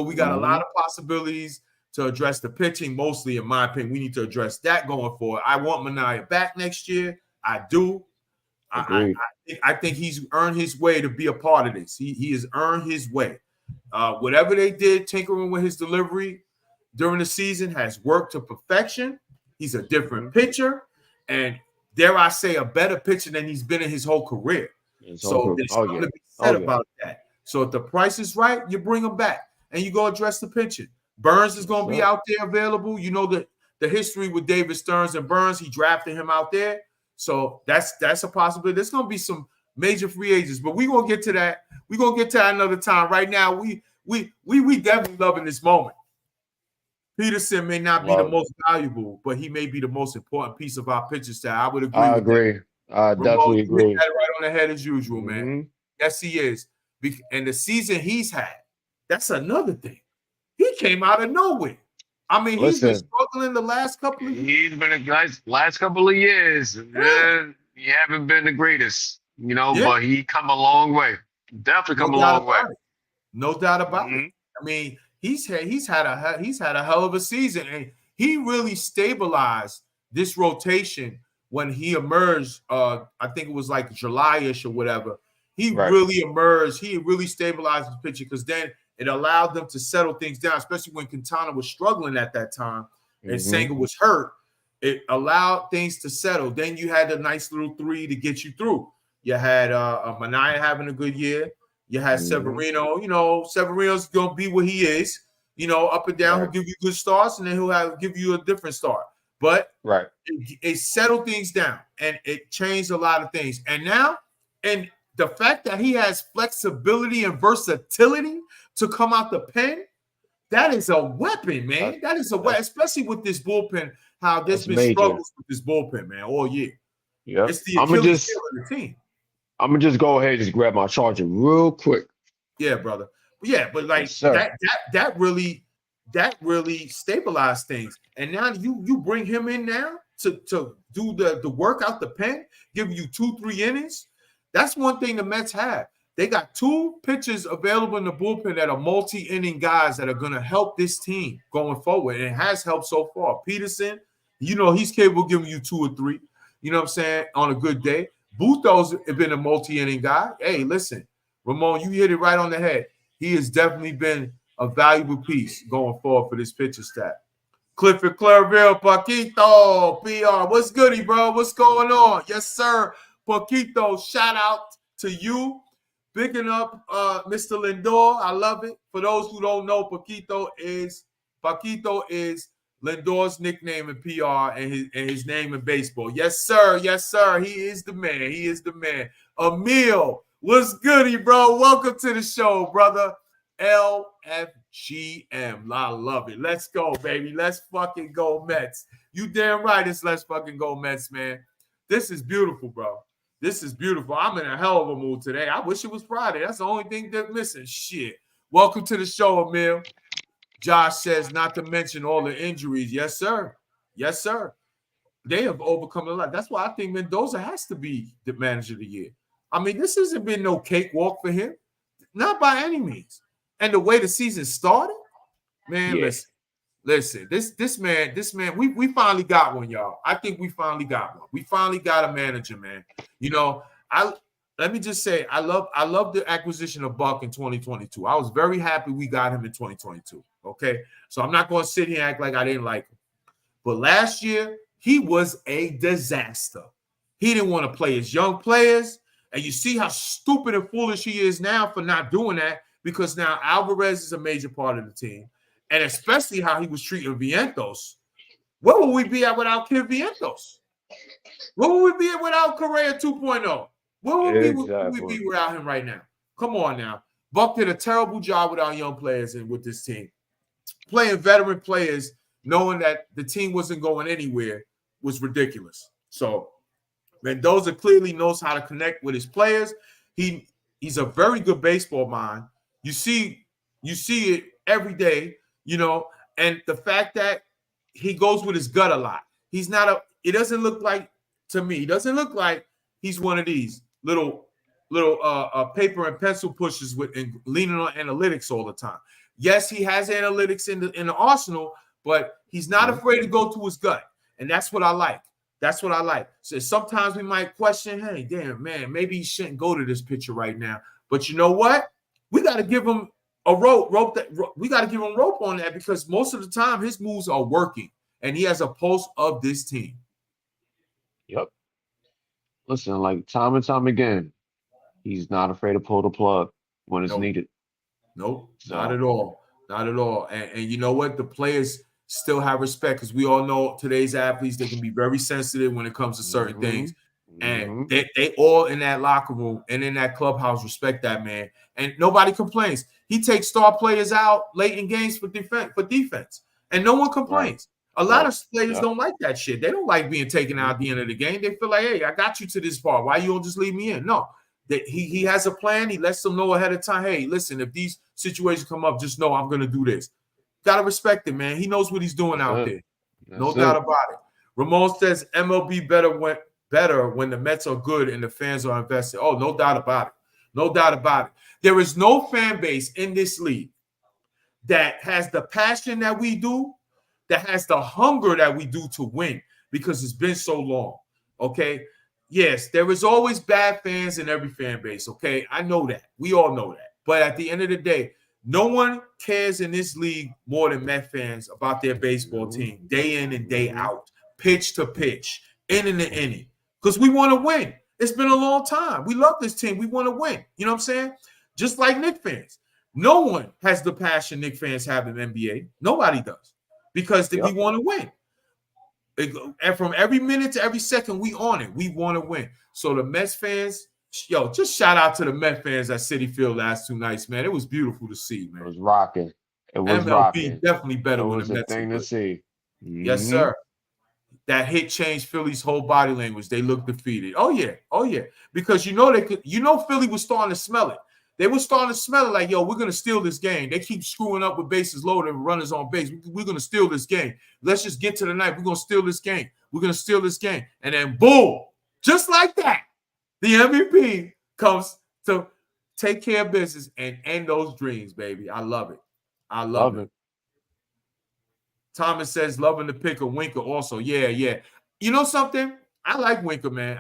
we got a lot of possibilities to address the pitching. Mostly, in my opinion, we need to address that going forward. I want Minaya back next year. I do. I think he's earned his way to be a part of this. He has earned his way. Whatever they did, tinkering with his delivery during the season has worked to perfection. He's a different pitcher, and dare I say, a better pitcher than he's been in his whole career. There's something to be said about that. So if the price is right, you bring him back, and you go address the pitching. Burns is going to be out there available. You know the history with David Stearns and Burns. He drafted him out there, so that's a possibility. There's going to be some major free agents, but we're gonna get to that. We're gonna get to that another time. Right now, we definitely loving this moment. Peterson may not be the most valuable, but he may be the most important piece of our pitcher staff. I would agree. I agree. I definitely agree. Right on the head as usual, man. Yes, he is. And the season he's had, that's another thing. He came out of nowhere. I mean, he's been struggling the last couple of years. He's been a nice last couple of years. Yeah. He haven't been the greatest, you know, but he come a long way. Definitely come a long way. No doubt about it. I mean, he's had a hell of a season, and he really stabilized this rotation, when he emerged, I think it was like July-ish or whatever, he really emerged. He really stabilized his pitching because then it allowed them to settle things down, especially when Quintana was struggling at that time and Senga was hurt. It allowed things to settle. Then you had a nice little three to get you through. You had Manaea having a good year. You had Severino. You know, Severino's going to be what he is. You know, up and down. He'll give you good starts, and then he'll give you a different start. But it settled things down, and it changed a lot of things. And now, and the fact that he has flexibility and versatility to come out the pen, that is a weapon, man. That is a weapon, especially with this bullpen, how there's been struggles with this bullpen, man, all year. Yeah. It's the Achilles heel of the team. I'm going to just go ahead and just grab my charger real quick. Yeah, brother. Yeah, but like that really stabilized things. And now you bring him in now to do the work out the pen, give you 2-3 innings. That's one thing the Mets have. They got 2 pitchers available in the bullpen that are multi-inning guys that are going to help this team going forward. And it has helped so far. Peterson, you know, he's capable of giving you 2 or 3, you know what I'm saying, on a good day. Butho's been a multi-inning guy. Hey, listen, Ramon, you hit it right on the head. He has definitely been a valuable piece going forward for this pitcher staff. Clifford Clarville, Paquito, PR. What's goody, bro? What's going on? Yes, sir. Paquito, shout out to you. Picking up Mr. Lindor. I love it. For those who don't know, Paquito is Lindor's nickname in PR and his name in baseball. Yes, sir. Yes, sir. He is the man. He is the man. Emil, what's goody, bro? Welcome to the show, brother. LFGM. I love it. Let's go, baby. Let's fucking go, Mets. You damn right it's let's fucking go, Mets, man. This is beautiful, bro. This is beautiful. I'm in a hell of a mood today. I wish it was Friday. That's the only thing that's missing. Shit. Welcome to the show, Emil. Josh says, not to mention all the injuries. Yes, sir. Yes, sir. They have overcome a lot. That's why I think Mendoza has to be the manager of the year. I mean, this hasn't been no cakewalk for him. Not by any means. And the way the season started, man, listen. This man, we finally got one, y'all. I think we finally got one. We finally got a manager, man. You know, let me just say, I love the acquisition of Buck in 2022. I was very happy we got him in 2022. Okay, so I'm not going to sit here and act like I didn't like him. But last year, he was a disaster. He didn't want to play his young players, and you see how stupid and foolish he is now for not doing that, because now Alvarez is a major part of the team, and especially how he was treating Vientos. Where would we be at without Kid Vientos? Where would we be at without Correa 2.0? Where would we be without him right now? Come on now. Buck did a terrible job with our young players and with this team. Playing veteran players, knowing that the team wasn't going anywhere, was ridiculous. So Mendoza clearly knows how to connect with his players. He's a very good baseball mind. You see it every day, you know, and the fact that he goes with his gut a lot. It doesn't look like, to me, he doesn't look like he's one of these little paper and pencil pushes and leaning on analytics all the time. Yes, he has analytics in the arsenal, but he's not afraid to go to his gut. And that's what I like. That's what I like. So sometimes we might question, hey, damn, man, maybe he shouldn't go to this pitcher right now. But you know what? We got to give him a rope we got to give him rope on that, because most of the time his moves are working and he has a pulse of this team. Yep. Listen, like time and time again, he's not afraid to pull the plug when it's needed. Nope, not at all. Not at all. And you know what? The players still have respect, because we all know today's athletes, they can be very sensitive when it comes to certain things. And they all in that locker room and in that clubhouse respect that man. And nobody complains. He takes star players out late in games for defense. And no one complains. A lot of players don't like that shit. They don't like being taken out at the end of the game. They feel like, hey, I got you to this part. Why you don't just leave me in? No. He has a plan. He lets them know ahead of time, hey, listen, if these situations come up, just know I'm going to do this. Got to respect it, man. He knows what he's doing out there. No doubt about it. Ramon says MLB better when the Mets are good and the fans are invested. Oh, no doubt about it. No doubt about it. There is no fan base in this league that has the passion that we do, that has the hunger that we do to win, because it's been so long. Okay. Yes, there is always bad fans in every fan base. Okay. I know that. We all know that. But at the end of the day, no one cares in this league more than Met fans about their baseball team day in and day out, pitch to pitch, inning to inning, because we want to win. It's been a long time. We love this team. We want to win. You know what I'm saying? Just like Knicks fans. No one has the passion Knicks fans have in the NBA. Nobody does, because we want to win. And from every minute to every second, we on it. We want to win. So the Mets fans, yo, just shout out to the Mets fans at Citi Field last 2 nights, man. It was beautiful to see, man. It was rocking. It was MLB rocking. definitely better when the Mets. It was a thing to see. Yes, sir. That hit changed Philly's whole body language. They looked defeated. Oh yeah. Because Philly was starting to smell it. They were starting to smell it like, yo, we're gonna steal this game. They keep screwing up with bases loaded and runners on base. We're gonna steal this game. Let's just get to the night. We're gonna steal this game. We're gonna steal this game. And then boom, just like that, the MVP comes to take care of business and end those dreams, baby. I love it. I love it. Thomas says, loving the pick of Winker also. Yeah. You know something? I like Winker, man.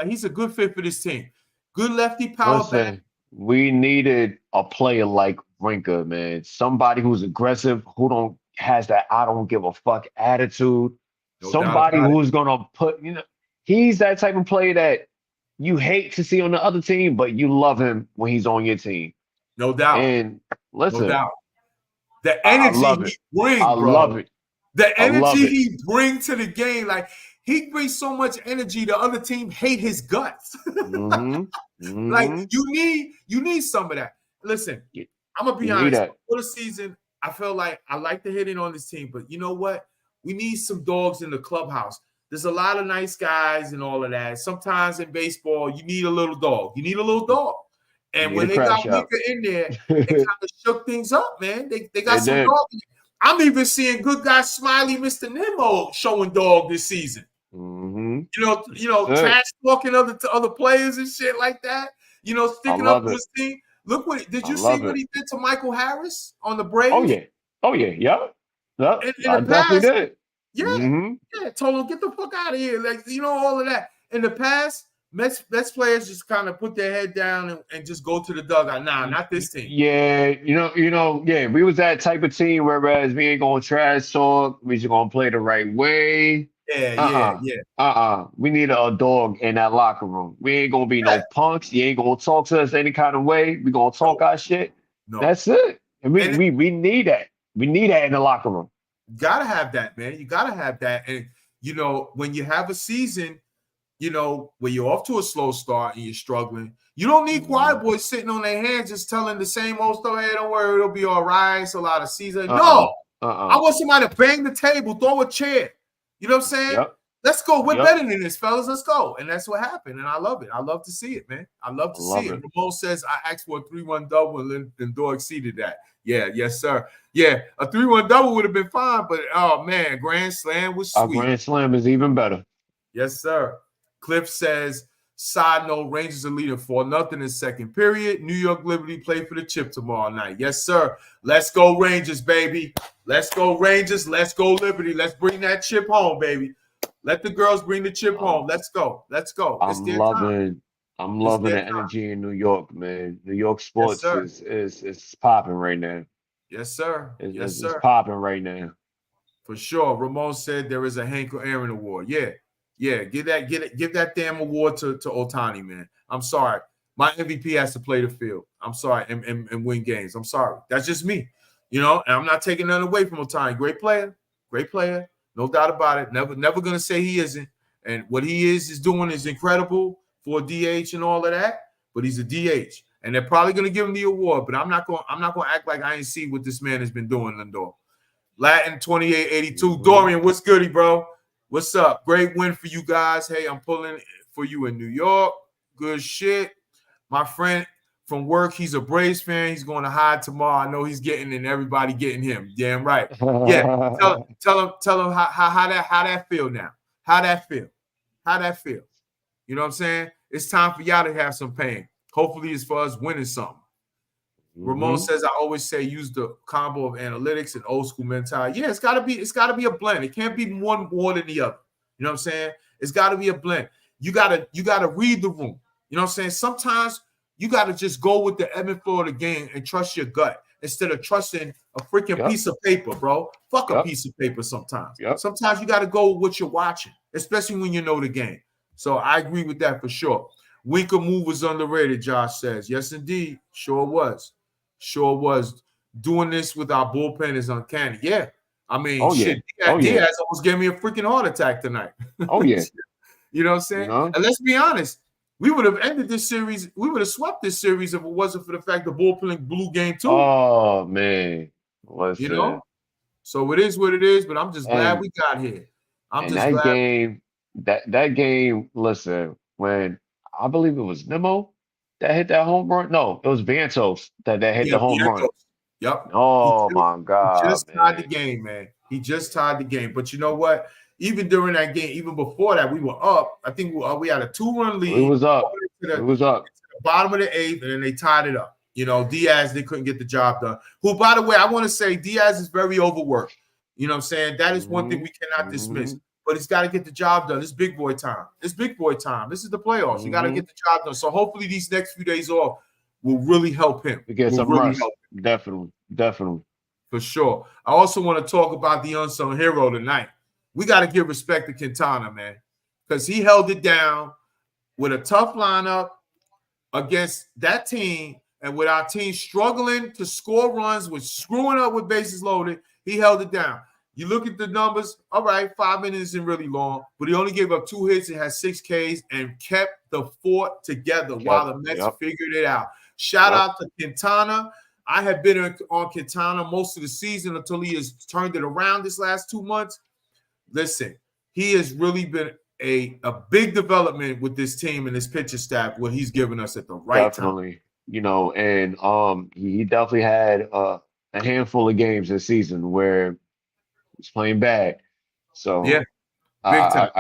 He's a good fit for this team. Good lefty power back. We needed a player like Winker, man. Somebody who's aggressive, who has that I don't give a fuck attitude. Somebody who's gonna he's that type of player that you hate to see on the other team, but you love him when he's on your team. No doubt. And listen, no doubt. The energy he brings, bro. I love it. The energy he brings to the game, like he brings so much energy. The other team hate his guts. Like you need some of that. Listen, I'm gonna be honest. For the season, I felt like I like the hitting on this team, but you know what? We need some dogs in the clubhouse. There's a lot of nice guys and all of that. Sometimes in baseball, you need a little dog. And when they got Winker in there, it kind of shook things up, man. They got some dog. I'm even seeing good guy Smiley, Mr. Nemo showing dog this season. You know, trash talking other players and shit like that. You know, sticking up to his team. Look did you see what he did to Michael Harris on the Braves? Oh yeah. I definitely did. Yeah, told him get the fuck out of here. Like, all of that. In the past, Mets players just kind of put their head down and just go to the dugout. Nah, not this team. Yeah, we was that type of team, whereas we ain't gonna trash talk. We just gonna play the right way. Yeah. We need a dog in that locker room. We ain't gonna be no punks. You ain't gonna talk to us any kind of way. We gonna talk our shit. No. That's it. And we need that. We need that in the locker room. You gotta have that, man. You gotta have that. And when you have a season, when you're off to a slow start and you're struggling, you don't need quiet boys sitting on their hands just telling the same old stuff. Hey, don't worry, it'll be all right. It's a lot of season. No. I want somebody to bang the table, throw a chair. You know what I'm saying? Yep. Let's go. We're better than this, fellas. Let's go. And that's what happened. And I love it. I love to see it, man. I love to see it. Ramon says, I asked for a 3-1 double and Lindor exceeded that. Yeah, yes, sir. Yeah, a 3-1 double would have been fine, but oh man, grand slam was sweet. A grand slam is even better. Yes, sir. Cliff says, side note, Rangers are leading 4-0 in second period. New York Liberty play for the chip tomorrow night. Yes, sir. Let's go Rangers, baby. Let's go Rangers. Let's go Liberty. Let's bring that chip home, baby. Let the girls bring the chip home. Let's go. Let's go. I'm loving the energy in New York, man. New York sports is popping right now. Yes, sir. Yes, sir. It's popping right now. For sure. Ramon said there is a Hank Aaron Award. Yeah. Give that damn award to Ohtani, man. I'm sorry. My MVP has to play the field. I'm sorry, and win games. I'm sorry. That's just me. And I'm not taking nothing away from Ohtani. Great player. No doubt about it. Never gonna say he isn't. And what he is doing is incredible for a DH and all of that. But he's a DH, and they're probably gonna give him the award. But I'm not gonna act like I ain't see what this man has been doing, Lindor. Latin 2882. Dorian, what's goody, bro? What's up? Great win for you guys. Hey, I'm pulling for you in New York. Good shit. My friend from work, he's a Braves fan. He's going to hide tomorrow. I know he's getting and everybody getting him. Damn right. Yeah. Tell him how that feel now. How that feel. You know what I'm saying? It's time for y'all to have some pain. Hopefully it's for us winning something. Ramon says, I always say use the combo of analytics and old school mentality. Yeah, it's gotta be a blend. It can't be one more than the other. You know what I'm saying? It's got to be a blend. You gotta read the room. You know what I'm saying? Sometimes you got to just go with the ebb and flow of the game and trust your gut instead of trusting a freaking piece of paper, bro. Fuck a piece of paper sometimes. Sometimes you got to go with what you're watching, especially when you know the game. So I agree with that for sure. Winker move was underrated, Josh says. Yes, indeed. Sure was. Sure was. Doing this with our bullpen is uncanny. Yeah. I mean, shit. Diaz almost gave me a freaking heart attack tonight. Oh, yeah. You know what I'm saying? You know? And let's be honest. We would have ended this series. We would have swept this series if it wasn't for the fact the bullpen blew game 2. Oh, man. Listen. You know? So it is what it is, but I'm just glad we got here. I'm just glad. That game, listen, when I believe it was Nemo that hit that home run. No, it was Vientos that hit the home run. Yep. Oh, my God. He just tied the game, man. He just tied the game. But you know what? Even during that game, even before that, we were up. I think we had a 2-run lead. It was up. It was up. To the bottom of the 8th, and then they tied it up. You know, Diaz, they couldn't get the job done. Who, by the way, I want to say Diaz is very overworked. You know what I'm saying? That is one thing we cannot dismiss. But he's got to get the job done. It's big boy time. It's big boy time. This is the playoffs. You got to get the job done. So hopefully these next few days off will really help him. To get some rest. Definitely. For sure. I also want to talk about the unsung hero tonight. We got to give respect to Quintana, man, because he held it down with a tough lineup against that team, and with our team struggling to score runs, with screwing up with bases loaded, he held it down. You look at the numbers, all right, 5 minutes isn't really long, but he only gave up 2 hits and had 6 Ks and kept the fort together while the Mets figured it out. Shout out to Quintana. I have been on Quintana most of the season until he has turned it around this last 2 months. Listen, he has really been a big development with this team and this pitching staff, what he's given us at the right time. You know, and he definitely had a handful of games this season where he's playing bad. So yeah, big time.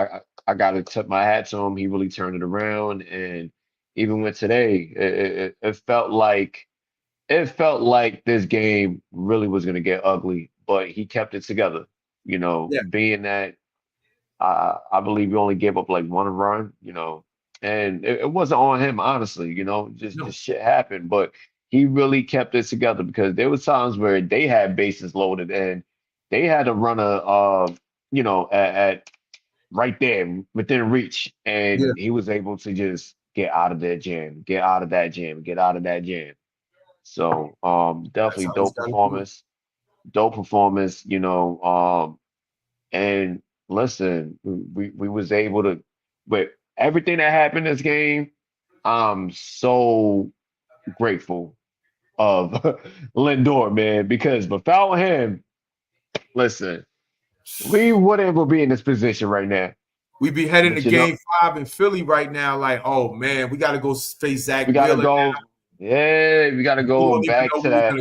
I got to tip my hat to him. He really turned it around, and even with today, it felt like this game really was going to get ugly, but he kept it together. You know, being that I believe he only gave up like 1 run, you know, and it wasn't on him, honestly, you know, just shit happened, but he really kept it together because there was times where they had bases loaded and they had a runner, you know, at right there within reach, and he was able to just get out of that jam. So definitely dope performance, you know, and listen, we was able to, with everything that happened in this game, I'm so grateful of Lindor, man, because without him, listen, we wouldn't be in this position right now. We'd be heading to Game 5 in Philly right now, like, oh man, we got to go face Zach. We got to go. Yeah, we got to go back to that.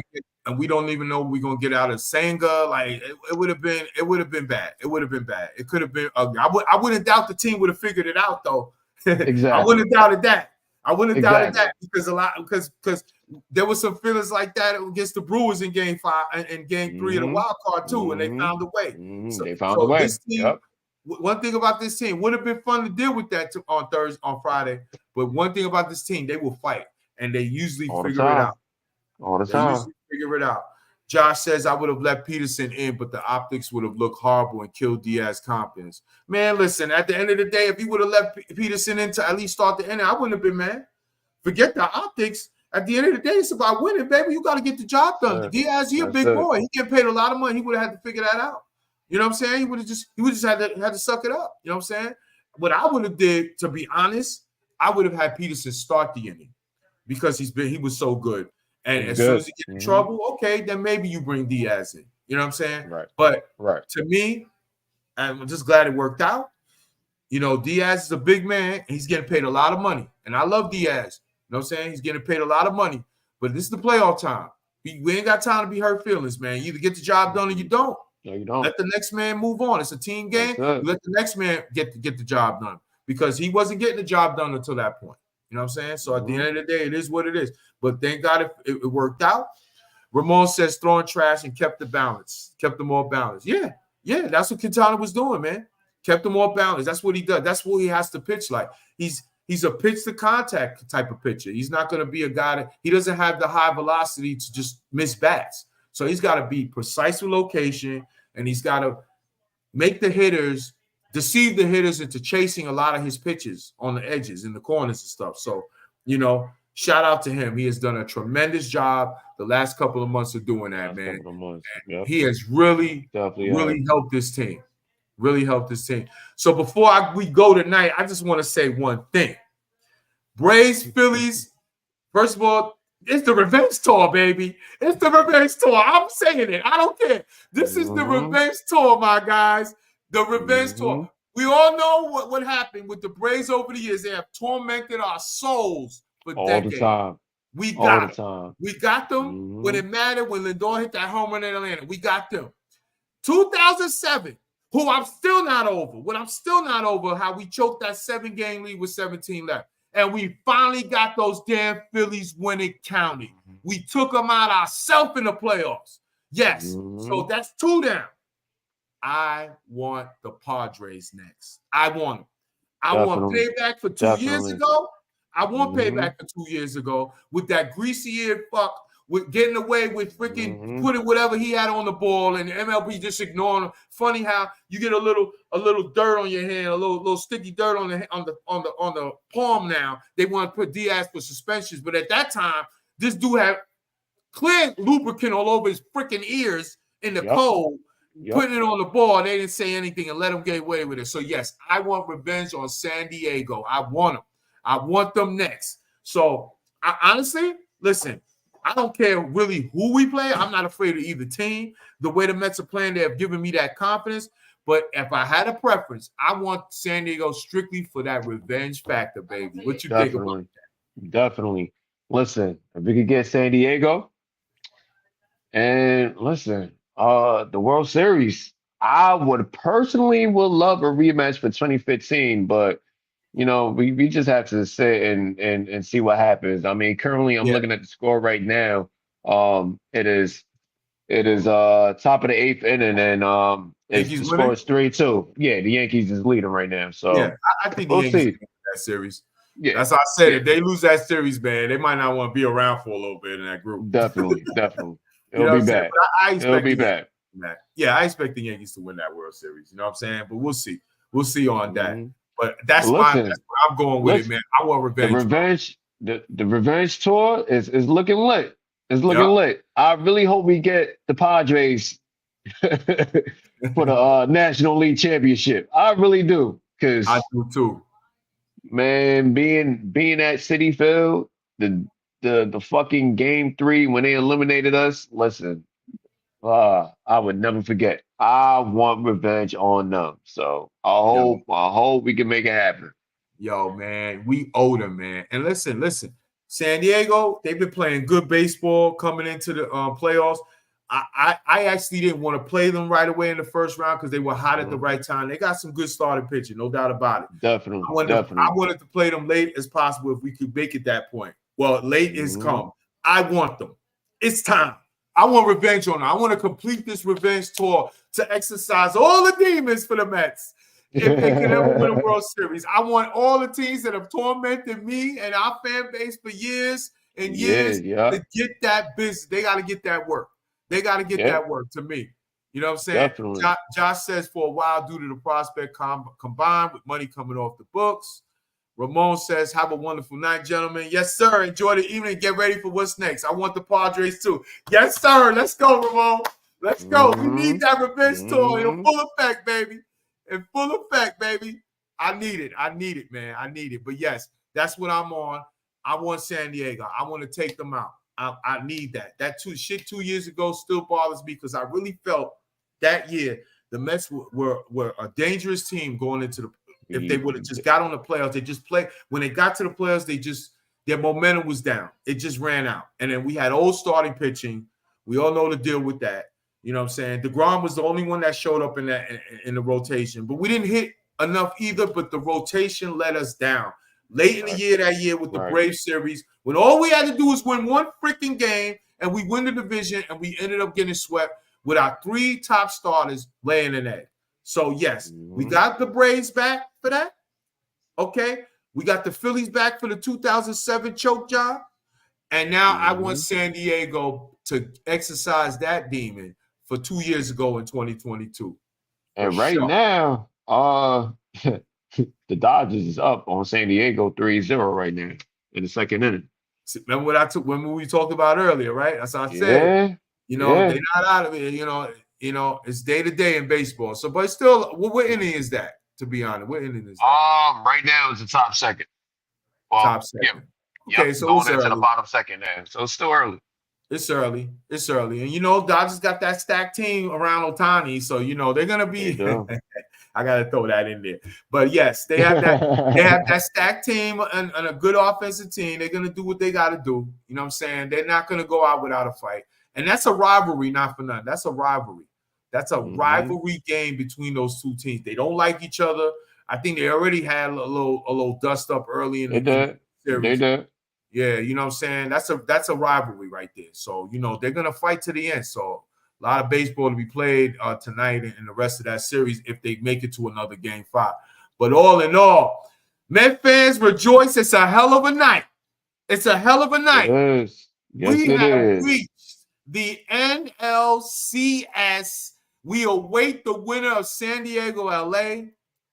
And we don't even know we're gonna get out of Senga. Like it would have been bad. It could have been ugly. I wouldn't doubt the team would have figured it out though. Exactly. I wouldn't have doubted that. because there was some feelings like that against the Brewers in Game 5 and Game 3 of the wild card too, and they found a way. They found a way. This team, one thing about this team would have been fun to deal with that on Friday, but one thing about this team, they will fight and they usually figure it out. All the time. Figure it out. Josh says I would have let Peterson in, but the optics would have looked horrible and killed Diaz's confidence. Man, listen, at the end of the day, if you would have let Peterson in to at least start the inning, I wouldn't have been mad. Forget the optics. At the end of the day, it's about winning, baby. You got to get the job done. Diaz, he's a big boy. He get paid a lot of money. He would have had to figure that out. You know what I'm saying? He would have just had to suck it up. You know what I'm saying? What I would have did, to be honest, I would have had Peterson start the inning because he was so good. And as soon as he gets in trouble, okay, then maybe you bring Diaz in. You know what I'm saying? Right. But to me, I'm just glad it worked out. You know, Diaz is a big man. He's getting paid a lot of money. And I love Diaz. You know what I'm saying? He's getting paid a lot of money. But this is the playoff time. We ain't got time to be hurt feelings, man. You either get the job done or you don't. No, you don't. Let the next man move on. It's a team game. You let the next man get the job done because he wasn't getting the job done until that point. You know what I'm saying? So at the end of the day, it is what it is. But thank God it worked out. Ramon says throwing trash and kept the balance, kept them all balanced. Yeah, that's what Quintana was doing, man. Kept them off balance. That's what he does. That's what he has to pitch like. He's a pitch to contact type of pitcher. He's not going to be a guy that he doesn't have the high velocity to just miss bats. So he's got to be precise with location, and he's got to make the hitters deceive the hitters into chasing a lot of his pitches on the edges in the corners and stuff. So, shout out to him. He has done a tremendous job the last couple of months of doing that, man. Yep. He has really helped this team. Really helped this team. So before we go tonight, I just want to say one thing. Braves, Phillies, first of all, it's the revenge tour, baby. It's the revenge tour. I'm saying it. I don't care. This is the revenge tour, my guys. The revenge tour. We all know what happened with the Braves over the years. They have tormented our souls for decades. The time. We got them. We got them when it mattered, when Lindor hit that home run in Atlanta. We got them. 2007, who I'm still not over. What I'm still not over, how we choked that 7-game lead with 17 left. And we finally got those damn Phillies when it counted. We took them out ourselves in the playoffs. Yes. So that's 2 down. I want the Padres next. I want them. I want payback for 2 years ago. I want payback for 2 years ago with that greasy-eared fuck with getting away with freaking putting whatever he had on the ball and the MLB just ignoring him. Funny how you get a little dirt on your hand, a little sticky dirt on the palm now. They want to put Diaz for suspensions, but at that time, this dude had clear lubricant all over his freaking ears in the cold, putting it on the ball. They didn't say anything and let him get away with it. So yes, I want revenge on San Diego. I want them. I want them next. So I honestly, listen, I don't care really who we play. I'm not afraid of either team. The way the Mets are playing, they have given me that confidence. But if I had a preference, I want San Diego strictly for that revenge factor, baby. What you think about that? Definitely. Listen, if we could get San Diego, and listen, the World Series, I would personally love a rematch for 2015, but we just have to sit and see what happens. I mean, currently I'm looking at the score right now. It is top of the 8th inning, and it's the score is 3-2. Yeah, the Yankees is leading right now. So yeah, I think the Yankees win that series. Yeah, that's how I said. If they lose that series, man, they might not want to be around for a little bit in that group. Definitely. It'll be bad. It'll be bad. Yeah, I expect the Yankees to win that World Series. You know what I'm saying? But we'll see. We'll see on that. But that's where I'm going with it, man. I want revenge. The revenge tour is looking lit. It's looking lit. I really hope we get the Padres for the National League Championship. I really do. Because I do too. Man, being at Citi Field, the fucking game 3 when they eliminated us, listen, I would never forget. I want revenge on them. So I hope we can make it happen. Yo, man, we owe them, man. And listen. San Diego, they've been playing good baseball coming into the playoffs. I actually didn't want to play them right away in the first round because they were hot at the right time. They got some good starting pitching, no doubt about it. Definitely. I wanted to play them late as possible if we could make it that point. Well, late is come. I want them. It's time. I want revenge on them. I want to complete this revenge tour to exercise all the demons for the Mets. If they can ever win a World Series, I want all the teams that have tormented me and our fan base for years and years to get that business. They got to get that work. They got to get that work to me. You know what I'm saying? Definitely. Josh says for a while due to the prospect combined with money coming off the books. Ramon says, have a wonderful night, gentlemen. Yes, sir. Enjoy the evening. Get ready for what's next. I want the Padres too. Yes, sir. Let's go, Ramon. Let's go. We need that revenge tour in full effect, baby. In full effect, baby. I need it, man. I need it. But yes, that's what I'm on. I want San Diego. I want to take them out. I need that. That 2 years ago still bothers me because I really felt that year the Mets were a dangerous team going into the. If they would have just got on the playoffs, they just played. When they got to the playoffs, their momentum was down. It just ran out. And then we had old starting pitching. We all know the deal with that. You know what I'm saying? DeGrom was the only one that showed up in the rotation. But we didn't hit enough either, but the rotation let us down. Late in the year that year with the Braves series, when all we had to do was win one freaking game and we win the division and we ended up getting swept with our 3 top starters laying an egg. So yes, we got the Braves back for that. Okay, we got the Phillies back for the 2007 choke job, and now I want San Diego to exercise that demon for 2 years ago in 2022. And right now, the Dodgers is up on San Diego 3-0 right now in the second inning. Remember what remember we talked about earlier, right? That's what I said. You know, they're not out of it. You know, it's day to day in baseball. So, but still, what inning is that? To be honest, what inning is that? Right now it's the top second. Well, top second. Yeah. Okay, so going into the bottom second now. So it's still early. It's early. It's early. And, you know, Dodgers got that stacked team around Ohtani. So, you know, they're going to be – I got to throw that in there. But, yes, they have that stacked team and a good offensive team. They're going to do what they got to do. You know what I'm saying? They're not going to go out without a fight. And that's a rivalry, not for nothing. That's a rivalry. That's a rivalry game between those two teams. They don't like each other. I think they already had a little dust up early in the series. They did. Yeah, you know what I'm saying? That's a rivalry right there. So, you know, they're going to fight to the end. So, a lot of baseball to be played tonight and the rest of that series if they make it to another Game 5. But all in all, Met fans rejoice. It's a hell of a night. It's a hell of a night. It is. Yes, we have reached the NLCS. We await the winner of San Diego, LA.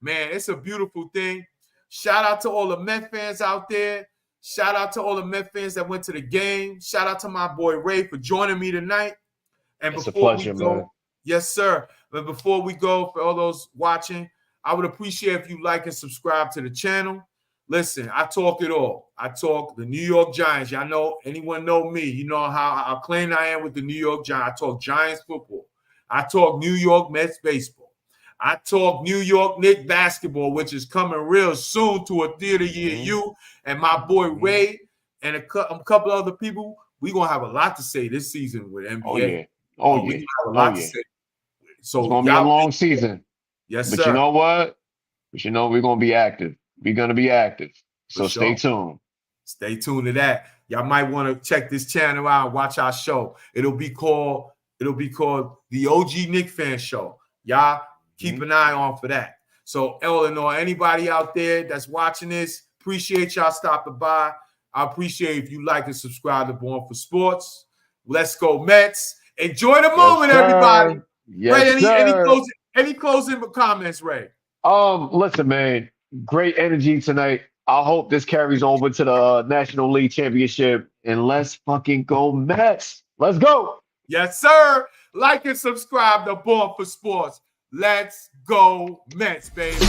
Man, it's a beautiful thing. Shout out to all the Met fans out there. Shout out to all the Met fans that went to the game. Shout out to my boy Ray for joining me tonight. And it's a pleasure, man. Yes, sir. But before we go, for all those watching, I would appreciate if you like and subscribe to the channel. Listen, I talk it all. I talk the New York Giants. Y'all know, anyone know me. You know how acclaimed I am with the New York Giants. I talk Giants football. I talk New York Mets baseball. I talk New York Knicks basketball, which is coming real soon to a theater near you. And my boy Ray and a couple other people, we're going to have a lot to say this season with NBA. Oh, yeah. We have a lot to say. So it's going to be a long season. Yes, but sir. You know what? But you know, we're going to be active. We're going to be active. So stay tuned. Stay tuned to that. Y'all might want to check this channel out and watch our show. It'll be called the OG Knick Fan Show. Y'all keep an eye on for that. So, Eleanor, anybody out there that's watching this, appreciate y'all stopping by. I appreciate if you like and subscribe to Born for Sports. Let's go, Mets. Enjoy the moment, everybody. Yes, Ray, any closing comments, Ray? Listen, man, great energy tonight. I hope this carries over to the National League Championship. And let's fucking go, Mets. Let's go. Yes, sir. Like and subscribe to Born for Sports. Let's go, Mets, baby.